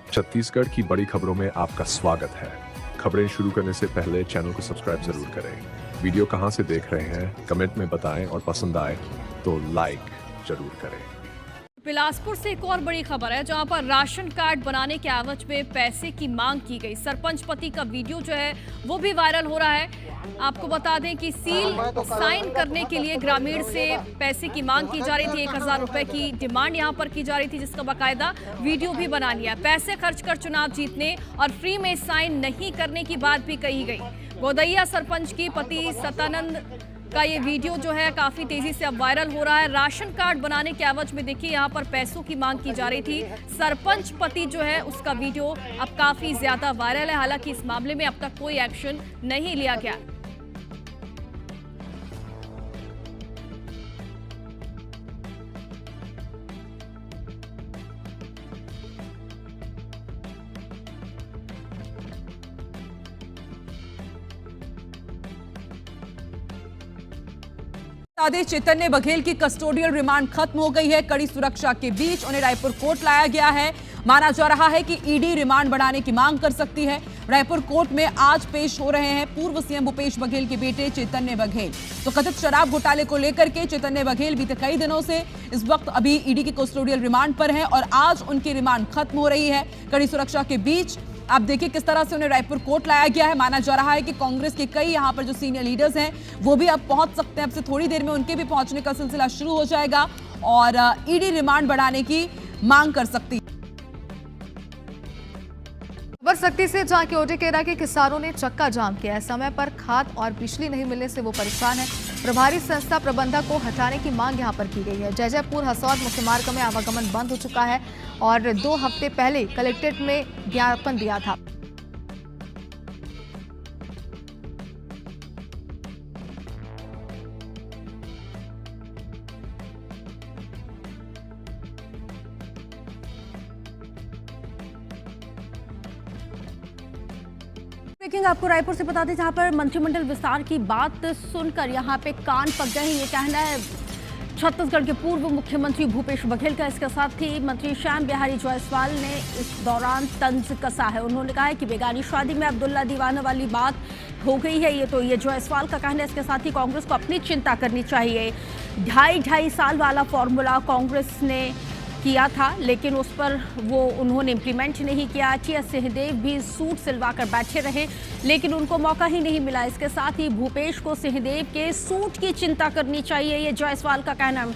छत्तीसगढ़ की बड़ी खबरों में आपका स्वागत है। खबरें शुरू करने से पहले चैनल को सब्सक्राइब जरूर करें। वीडियो कहां से देख रहे हैं कमेंट में बताएं और पसंद आए तो लाइक जरूर करें। बिलासपुर से एक और बड़ी खबर है जहां पर राशन कार्ड बनाने के एवज में पैसे की मांग की गई। सरपंच पति का वीडियो जो है वो भी वायरल हो रहा है। आपको बता दें कि सील साइन करने के लिए ग्रामीण से पैसे की मांग की जा रही थी। 1000 रुपए की डिमांड यहां पर की जा रही थी, जिसका बाकायदा वीडियो भी बना लिया। पैसे खर्च कर चुनाव जीतने और फ्री में साइन नहीं करने की बात भी कही गई। गोदैया सरपंच की पति सतानंद का ये वीडियो जो है काफी तेजी से अब वायरल हो रहा है। राशन कार्ड बनाने के एवज में देखिए यहाँ पर पैसों की मांग की जा रही थी। सरपंच पति जो है उसका वीडियो अब काफी ज्यादा वायरल है। हालांकि इस मामले में अब तक कोई एक्शन नहीं लिया गया। चैतन्य बघेल की कस्टोडियल रिमांड खत्म हो गई है। कड़ी सुरक्षा के बीच उन्हें रायपुर कोर्ट लाया गया है। माना जा रहा है कि ईडी रिमांड बढ़ाने की मांग कर सकती है। रायपुर कोर्ट में आज पेश हो रहे हैं पूर्व सीएम भूपेश बघेल के बेटे चैतन्य बघेल। तो कथित शराब घोटाले को लेकर के चैतन्य बघेल बीते कई दिनों से इस वक्त अभी ईडी की कस्टोडियल रिमांड पर है और आज उनकी रिमांड खत्म हो रही है। कड़ी सुरक्षा के बीच आप देखिए किस तरह से उन्हें रायपुर कोर्ट लाया गया है। माना जा रहा है कि कांग्रेस के कई यहां पर जो सीनियर लीडर्स हैं वो भी अब पहुंच सकते हैं। अब से थोड़ी देर में उनके भी पहुंचने का सिलसिला शुरू हो जाएगा और ईडी रिमांड बढ़ाने की मांग कर सकती है। खबर सख्ती से जहां केओटेकेरा के किसानों ने चक्का जाम किया है। समय पर खाद और बिजली नहीं मिलने से वो परेशान है। प्रभारी संस्था प्रबंधक को हटाने की मांग यहां पर की गई है। जयजयपुर हसौद मुख्य मार्ग में आवागमन बंद हो चुका है और 2 हफ्ते पहले कलेक्ट्रेट में ज्ञापन दिया था। आपको रायपुर से बता दें जहां पर मंत्रिमंडल विस्तार की बात सुनकर यहां पे कान पक गए हैं। ये कहना है छत्तीसगढ़ के पूर्व मुख्यमंत्री भूपेश बघेल का। इसके साथ ही मंत्री श्याम बिहारी जायसवाल ने इस दौरान तंज कसा है। उन्होंने कहा है कि बेगानी शादी में अब्दुल्ला दीवाना वाली बात हो गई है। ये जायसवाल का कहना है। इसके साथ ही कांग्रेस को अपनी चिंता करनी चाहिए। 2.5 साल वाला फॉर्मूला कांग्रेस ने किया था लेकिन उस पर वो उन्होंने इम्प्लीमेंट नहीं किया। टीएस सिंहदेव भी सूट सिलवाकर बैठे रहे लेकिन उनको मौका ही नहीं मिला। इसके साथ ही भूपेश को सिंहदेव के सूट की चिंता करनी चाहिए, ये जायसवाल का कहना है।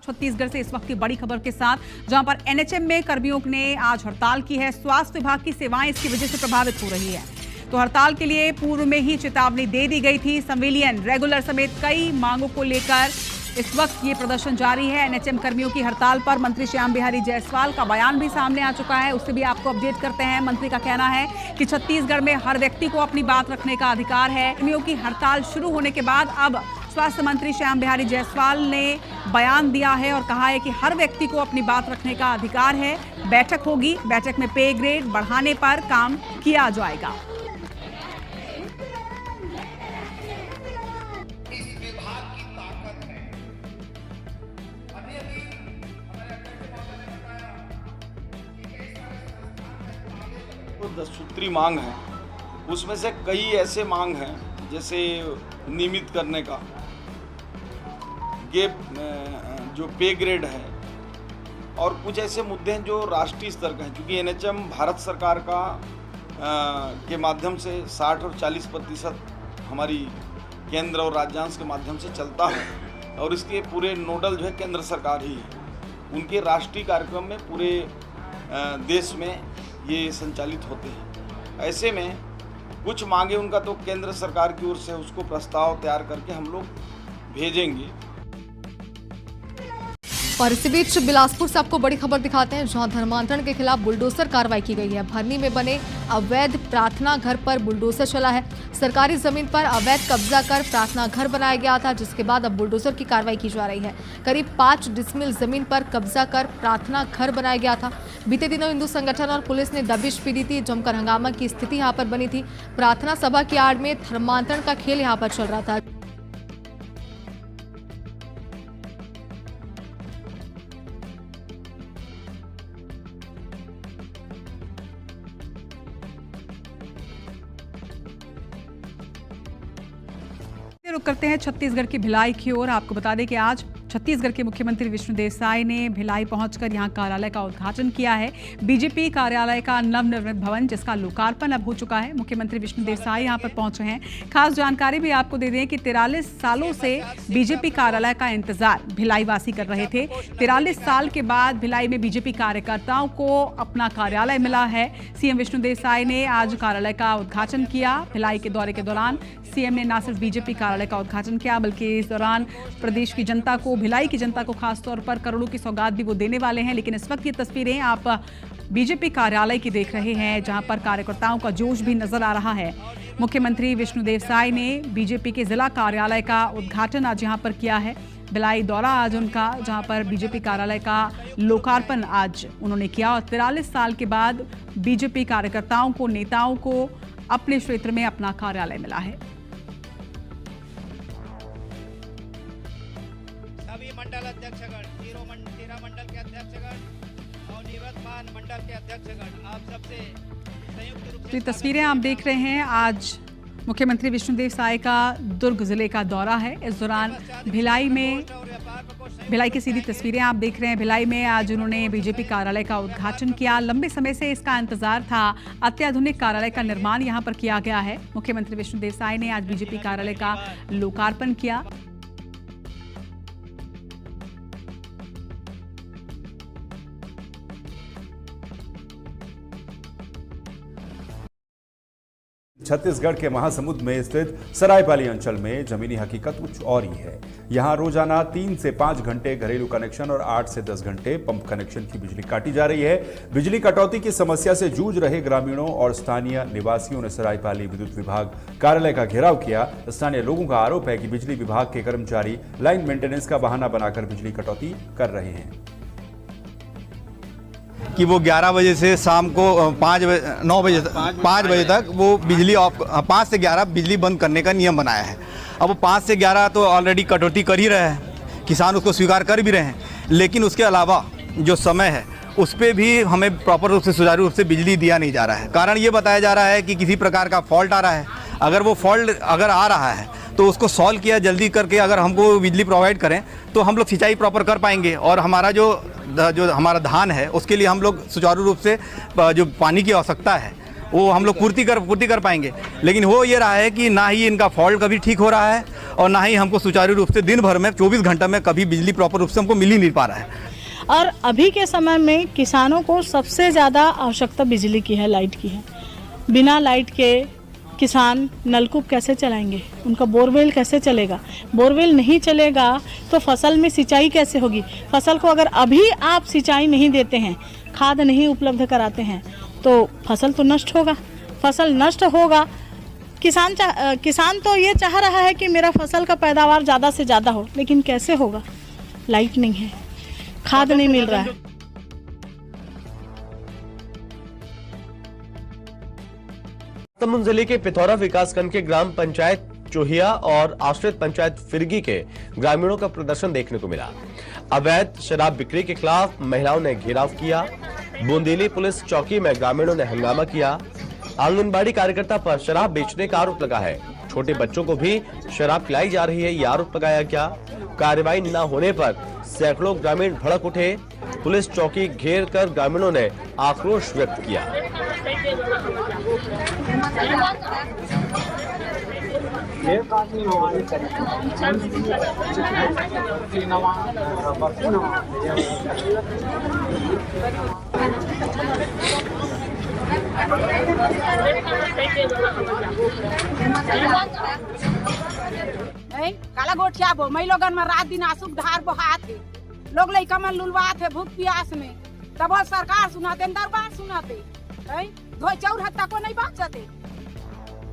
छत्तीसगढ़ से इस वक्त की बड़ी खबर के साथ जहां पर एनएचएम में कर्मियों ने आज हड़ताल की है। स्वास्थ्य विभाग की सेवाएं इसकी वजह से प्रभावित हो रही है। तो हड़ताल के लिए पूर्व में ही चेतावनी दे दी गई थी। संविलियन रेगुलर समेत कई मांगों को लेकर इस वक्त ये प्रदर्शन जारी है। एनएचएम कर्मियों की हड़ताल पर मंत्री श्याम बिहारी जायसवाल का बयान भी सामने आ चुका है। उससे भी आपको अपडेट करते हैं। मंत्री का कहना है कि छत्तीसगढ़ में हर व्यक्ति को अपनी बात रखने का अधिकार है। कर्मियों की हड़ताल शुरू होने के बाद अब स्वास्थ्य मंत्री श्याम बिहारी जायसवाल ने बयान दिया है और कहा है कि हर व्यक्ति को अपनी बात रखने का अधिकार है। बैठक होगी, बैठक में पे ग्रेड बढ़ाने पर काम किया जाएगा। दस सूत्री मांग है, उसमें से कई ऐसे मांग हैं जैसे नियमित करने का, जो पे ग्रेड है और कुछ ऐसे मुद्दे हैं जो राष्ट्रीय स्तर का है। क्योंकि एनएचएम भारत सरकार का के माध्यम से 60 और 40% हमारी केंद्र और राज्यांश के माध्यम से चलता है और इसके पूरे नोडल जो है केंद्र सरकार ही है। उनके राष्ट्रीय कार्यक्रम में पूरे देश में ये संचालित होते हैं। ऐसे में कुछ मांगे उनका तो केंद्र सरकार की ओर से उसको प्रस्ताव तैयार करके हम लोग भेजेंगे। और इसी बीच बिलासपुर से आपको बड़ी खबर दिखाते हैं जहां धर्मांतरण के खिलाफ बुलडोजर कार्रवाई की गई है। भरनी में बने अवैध प्रार्थना घर पर बुलडोजर चला है। सरकारी जमीन पर अवैध कब्जा कर प्रार्थना घर बनाया गया था, जिसके बाद अब बुलडोजर की कार्रवाई की जा रही है। करीब 5 डिसमिल जमीन पर कब्जा कर प्रार्थना घर बनाया गया था। बीते दिनों हिंदू संगठन और पुलिस ने दबिश भी दी थी। जमकर हंगामा की स्थिति यहाँ पर बनी थी। प्रार्थना सभा की आड़ में धर्मांतरण का खेल यहाँ पर चल रहा था। रुक करते हैं छत्तीसगढ़ की भिलाई की ओर। आपको बता दें कि आज छत्तीसगढ़ के मुख्यमंत्री विष्णुदेव साय ने भिलाई पहुंचकर यहां कार्यालय का उद्घाटन किया है। बीजेपी कार्यालय का नवनिर्मित भवन जिसका लोकार्पण अब हो चुका है। मुख्यमंत्री विष्णुदेव साय यहां पर पहुंचे हैं। खास जानकारी भी आपको दे दें कि 43 सालों से बीजेपी कार्यालय का इंतजार भिलाई वासी कर रहे थे। 43 साल के बाद भिलाई में बीजेपी कार्यकर्ताओं को अपना कार्यालय मिला है। सीएम विष्णुदेव साय ने आज कार्यालय का उद्घाटन किया। भिलाई के दौरे के दौरान सीएम ने न सिर्फ बीजेपी कार्यालय का उद्घाटन किया बल्कि इस दौरान प्रदेश की जनता को, भिलाई की जनता को खासतौर पर करोड़ों की सौगात भी वो देने वाले हैं। लेकिन इस वक्त ये तस्वीरें आप बीजेपी कार्यालय की देख रहे हैं जहां पर कार्यकर्ताओं का जोश भी नजर आ रहा है। मुख्यमंत्री विष्णुदेव साय ने बीजेपी के जिला कार्यालय का उद्घाटन आज यहां पर किया है। भिलाई दौरा आज उनका, जहां पर बीजेपी कार्यालय का लोकार्पण आज उन्होंने किया। और 43 साल के बाद बीजेपी कार्यकर्ताओं को, नेताओं को अपने क्षेत्र में अपना कार्यालय मिला है। सभी मंडल अध्यक्षगण, 13 मंडल के अध्यक्षगण और निवर्तमान मंडल के अध्यक्षगण, आप सबसे संयुक्त रूप से तो तस्वीरें आप देख रहे हैं। आज मुख्यमंत्री विष्णुदेव साय का दुर्ग जिले का दौरा है। इस दौरान भिलाई की सीधी तस्वीरें आप देख रहे हैं। भिलाई में आज उन्होंने बीजेपी कार्यालय का उद्घाटन किया। लंबे समय से इसका इंतजार था। अत्याधुनिक कार्यालय का निर्माण यहां पर किया गया है। मुख्यमंत्री विष्णुदेव साय ने आज बीजेपी कार्यालय का लोकार्पण किया। छत्तीसगढ़ के महासमुंद में स्थित सरायपाली अंचल में जमीनी हकीकत कुछ और ही है। यहां रोजाना 3 से 5 घंटे घरेलू कनेक्शन और 8 से 10 घंटे पंप कनेक्शन की बिजली काटी जा रही है। बिजली कटौती की समस्या से जूझ रहे ग्रामीणों और स्थानीय निवासियों ने सरायपाली विद्युत विभाग कार्यालय का घेराव किया। स्थानीय लोगों का आरोप है कि बिजली विभाग के कर्मचारी लाइन मेंटेनेंस का बहाना बनाकर बिजली कटौती कर रहे हैं कि वो 11 बजे से शाम को 5 बजे तक वो बिजली ऑफ, 5 से 11 बिजली बंद करने का नियम बनाया है। अब वो 5 से 11 तो ऑलरेडी कटौती कर ही रहे हैं, किसान उसको स्वीकार कर भी रहे हैं, लेकिन उसके अलावा जो समय है उस पर भी हमें प्रॉपर रूप से, सुचारू रूप से बिजली दिया नहीं जा रहा है। कारण ये बताया जा रहा है कि किसी प्रकार का फॉल्ट आ रहा है। अगर वो फॉल्ट अगर आ रहा है तो उसको सॉल्व किया जल्दी करके अगर हमको बिजली प्रोवाइड करें तो हम लोग सिंचाई प्रॉपर कर पाएंगे और हमारा जो हमारा धान है उसके लिए हम लोग सुचारू रूप से जो पानी की आवश्यकता है वो हम लोग पूर्ति कर पाएंगे। लेकिन हो ये रहा है कि ना ही इनका फॉल्ट कभी ठीक हो रहा है और ना ही हमको सुचारू रूप से दिन भर में 24 घंटे में कभी बिजली प्रॉपर रूप से हमको मिल ही नहीं पा रहा है। और अभी के समय में किसानों को सबसे ज़्यादा आवश्यकता बिजली की है, लाइट की है। बिना लाइट के किसान नलकूप कैसे चलाएंगे, उनका बोरवेल कैसे चलेगा? बोरवेल नहीं चलेगा तो फसल में सिंचाई कैसे होगी? फसल को अगर अभी आप सिंचाई नहीं देते हैं, खाद नहीं उपलब्ध कराते हैं तो फसल तो नष्ट होगा। फसल नष्ट होगा, किसान तो ये चाह रहा है कि मेरा फसल का पैदावार ज़्यादा से ज़्यादा हो, लेकिन कैसे होगा? लाइट नहीं है, खाद नहीं मिल रहा है। महासमुंद जिले के पिथौरा विकासखंड के ग्राम पंचायत चोहिया और आश्रित पंचायत फिरगी के ग्रामीणों का प्रदर्शन देखने को मिला। अवैध शराब बिक्री के खिलाफ महिलाओं ने घेराव किया। बूंदेली पुलिस चौकी में ग्रामीणों ने हंगामा किया। आंगनबाड़ी कार्यकर्ता पर शराब बेचने का आरोप लगा है। छोटे बच्चों को भी शराब पिलाई जा रही है, यह आरोप लगाया गया। कार्रवाई न होने पर सैकड़ों ग्रामीण भड़क उठे। पुलिस चौकी घेर कर ग्रामीणों ने आक्रोश व्यक्त किया। काला गोठिया बो मई लोगन में रात दिन आंसू धार बहात है। लोग लइका मन लुलवात है भूख प्यास में, तब सरकार सुनाते, दरबार सुनाते, धोई चौर हत्ता को नहीं बाचते।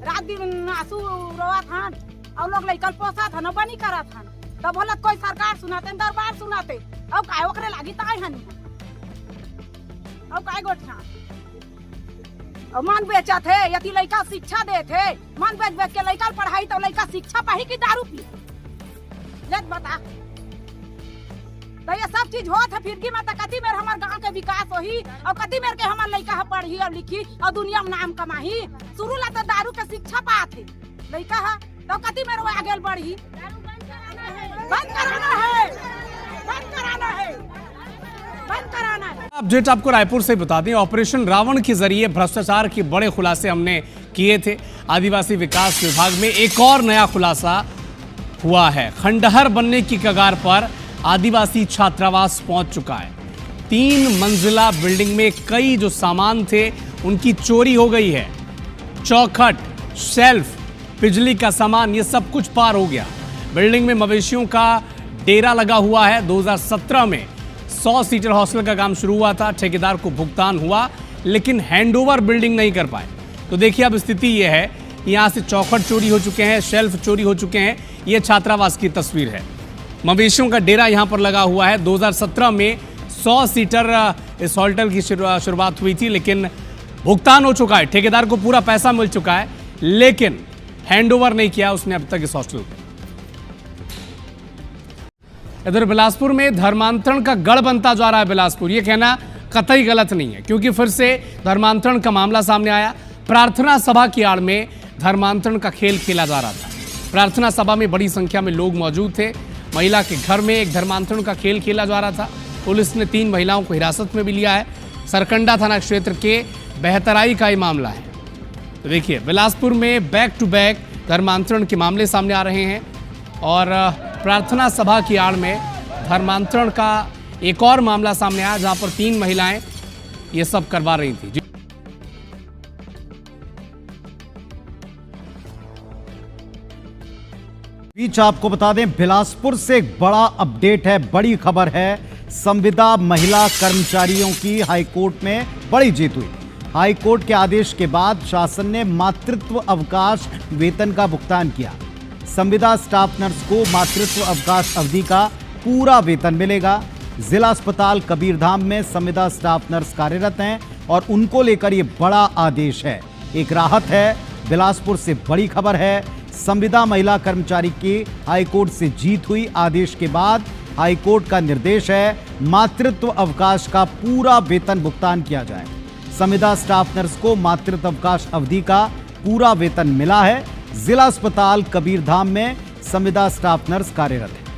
रात दिन आंसू रोआ था और लोग लइकन पोसा था न बनी करा था, तब बोला कोई सरकार सुनाते, दरबार सुनाते। अब काय ओकरे लागी ताई हनी, अब काय गोठिया और मन बेचा थे, यदि लइका शिक्षा दे थे, मन बेच बेच के लइका पढ़ाई तो लइका शिक्षा पाही की दारू पी लेत बता। तो ये सब चीज होत है फिरगी में, तो कति मेर हमार गांव के विकास होही और कति मेर के हमार लइका पढ़ी और लिखी और दुनिया में नाम कमाही। शुरू ला तो दारू के शिक्षा पात है लइका है, तो कति में रोआ गेल बढ़ी बंद कराना है बंद कराना है बंद कराना है। अपडेट आपको रायपुर से बता दें, ऑपरेशन रावण के जरिए भ्रष्टाचार के बड़े खुलासे हमने किए थे। आदिवासी विकास विभाग में एक और नया खुलासा हुआ है। खंडहर बनने की कगार पर आदिवासी छात्रावास पहुंच चुका है। 3 मंजिला बिल्डिंग में कई जो सामान थे उनकी चोरी हो गई है। चौखट, शेल्फ, बिजली का सामान, ये सब कुछ पार हो गया। बिल्डिंग में मवेशियों का डेरा लगा हुआ है। 2017 में 100 सीटर हॉस्टल का काम शुरू हुआ था। ठेकेदार को भुगतान हुआ लेकिन हैंडओवर बिल्डिंग नहीं कर पाए। तो देखिए अब स्थिति यह है, यहाँ से चौखट चोरी हो चुके हैं, शेल्फ चोरी हो चुके हैं। ये छात्रावास की तस्वीर है। मवेशियों का डेरा यहाँ पर लगा हुआ है। 2017 में 100 सीटर इस होटल की शुरुआत हुई थी लेकिन भुगतान हो चुका है। ठेकेदार को पूरा पैसा मिल चुका है लेकिन हैंडओवर नहीं किया उसने अब तक इस हॉस्टल को। इधर बिलासपुर में धर्मांतरण का गढ़ बनता जा रहा है। बिलासपुर, ये कहना कतई गलत नहीं है क्योंकि फिर से धर्मांतरण का मामला सामने आया। प्रार्थना सभा की आड़ में धर्मांतरण का खेल खेला जा रहा था। प्रार्थना सभा में बड़ी संख्या में लोग मौजूद थे। महिला के घर में एक धर्मांतरण का खेल खेला जा रहा था। पुलिस ने 3 महिलाओं को हिरासत में भी लिया है। सरकंडा थाना क्षेत्र के बेहतराई का ये मामला है। तो देखिए बिलासपुर में बैक टू बैक धर्मांतरण के मामले सामने आ रहे हैं और प्रार्थना सभा की आड़ में धर्मांतरण का एक और मामला सामने आया जहां पर 3 महिलाएं ये सब करवा रही थी। बीच आपको बता दें, बिलासपुर से एक बड़ा अपडेट है, बड़ी खबर है। संविदा महिला कर्मचारियों की हाईकोर्ट में बड़ी जीत हुई। हाईकोर्ट के आदेश के बाद शासन ने मातृत्व अवकाश वेतन का भुगतान किया। संविदा स्टाफ नर्स को मातृत्व अवकाश अवधि का पूरा वेतन मिलेगा। जिला अस्पताल कबीरधाम में संविदा स्टाफ नर्स कार्यरत हैं और उनको लेकर यह बड़ा आदेश है, एक राहत है। बिलासपुर से बड़ी खबर है, संविदा महिला कर्मचारी की हाईकोर्ट से जीत हुई। आदेश के बाद हाईकोर्ट का निर्देश है मातृत्व अवकाश का पूरा वेतन भुगतान किया जाए। संविदा स्टाफ नर्स को मातृत्व अवकाश अवधि का पूरा वेतन मिला है। जिला अस्पताल कबीरधाम में संविदा स्टाफ नर्स कार्यरत है।